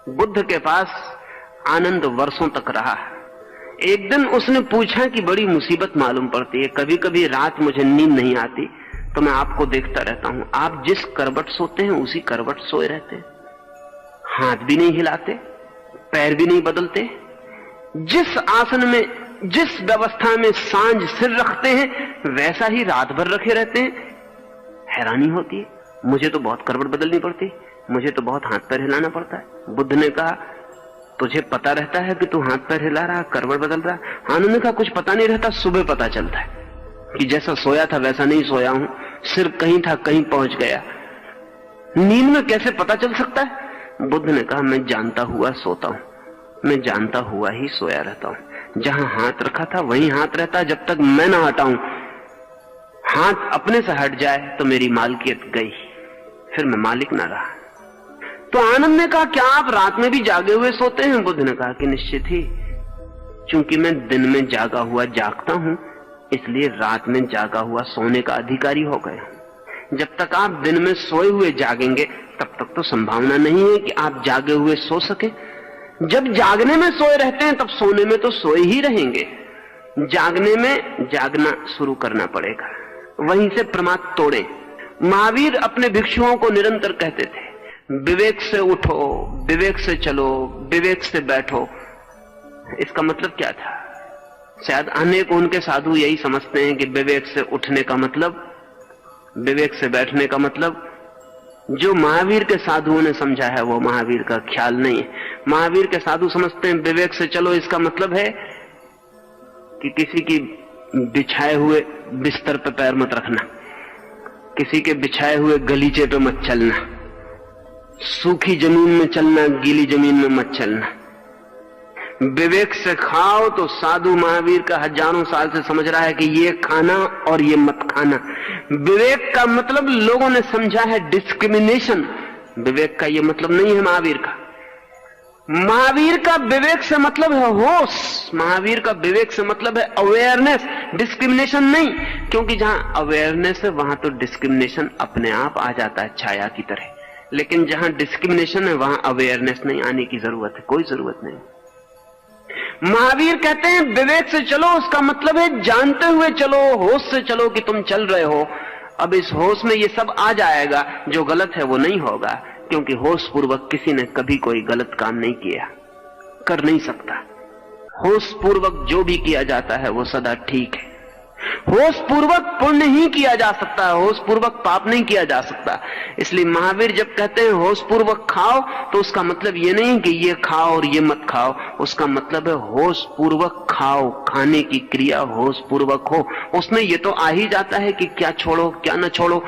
बुद्ध के पास आनंद वर्षों तक रहा। एक दिन उसने पूछा कि बड़ी मुसीबत मालूम पड़ती है, कभी कभी रात मुझे नींद नहीं आती तो मैं आपको देखता रहता हूं, आप जिस करवट सोते हैं उसी करवट सोए रहते हैं, हाथ भी नहीं हिलाते, पैर भी नहीं बदलते, जिस आसन में जिस व्यवस्था में सांझ सिर रखते हैं वैसा ही रात भर रखे रहते हैं। हैरानी होती है, मुझे तो बहुत करवट बदलनी पड़ती, मुझे तो बहुत हाथ पैर हिलाना पड़ता है। बुद्ध ने कहा, तुझे पता रहता है कि तू हाथ पैर हिला रहा, करवट बदल रहा? आनंद का कुछ पता नहीं रहता, सुबह पता चलता है कि जैसा सोया था वैसा नहीं सोया हूं, सिर कहीं था कहीं पहुंच गया। नींद में कैसे पता चल सकता है? बुद्ध ने कहा, मैं जानता हुआ सोता हूं, मैं जानता हुआ ही सोया रहता हूं। जहां हाथ रखा था वहीं हाथ रहता है जब तक मैं ना हटाऊं। हाथ अपने से हट जाए तो मेरी मालकियत गई, फिर मैं मालिक ना रहा। तो आनंद ने कहा, क्या आप रात में भी जागे हुए सोते हैं? बुद्ध ने कहा कि निश्चित ही, चूंकि मैं दिन में जागा हुआ जागता हूं इसलिए रात में जागा हुआ सोने का अधिकारी हो गए। जब तक आप दिन में सोए हुए जागेंगे तब तक तो संभावना नहीं है कि आप जागे हुए सो सके। जब जागने में सोए रहते हैं तब सोने में तो सोए ही रहेंगे। जागने में जागना शुरू करना पड़ेगा, वहीं से प्रमाद तोड़े। महावीर अपने भिक्षुओं को निरंतर कहते थे, विवेक से उठो, विवेक से चलो, विवेक से बैठो। इसका मतलब क्या था? शायद अनेक उनके साधु यही समझते हैं कि विवेक से उठने का मतलब, विवेक से बैठने का मतलब, जो महावीर के साधुओं ने समझा है वो महावीर का ख्याल नहीं है। महावीर के साधु समझते हैं विवेक से चलो, इसका मतलब है कि किसी की बिछाए हुए बिस्तर पर पैर मत रखना, किसी के बिछाए हुए गलीचे पे मत चलना, सूखी जमीन में चलना, गीली जमीन में मत चलना। विवेक से खाओ तो साधु महावीर का हजारों साल से समझ रहा है कि ये खाना और ये मत खाना। विवेक का मतलब लोगों ने समझा है डिस्क्रिमिनेशन, विवेक का ये मतलब नहीं है महावीर का। महावीर का विवेक से मतलब है होश, महावीर का विवेक से मतलब है अवेयरनेस, डिस्क्रिमिनेशन नहीं। क्योंकि जहां अवेयरनेस है वहां तो डिस्क्रिमिनेशन अपने आप आ जाता है छाया की तरह, लेकिन जहां डिस्क्रिमिनेशन है वहां अवेयरनेस नहीं आने की जरूरत है, कोई जरूरत नहीं। महावीर कहते हैं विवेक से चलो, उसका मतलब है जानते हुए चलो, होश से चलो कि तुम चल रहे हो। अब इस होश में ये सब आ जाएगा, जो गलत है वो नहीं होगा, क्योंकि होश पूर्वक किसी ने कभी कोई गलत काम नहीं किया, कर नहीं सकता। होश पूर्वक जो भी किया जाता है वो सदा ठीक है। होश पूर्वक पुण्य ही किया जा सकता है, होश पूर्वक पाप नहीं किया जा सकता। इसलिए महावीर जब कहते हैं होश पूर्वक खाओ तो उसका मतलब ये नहीं कि ये खाओ और ये मत खाओ, उसका मतलब है होश पूर्वक खाओ, खाने की क्रिया होश पूर्वक हो। उसमें ये तो आ ही जाता है कि क्या छोड़ो क्या न छोड़ो।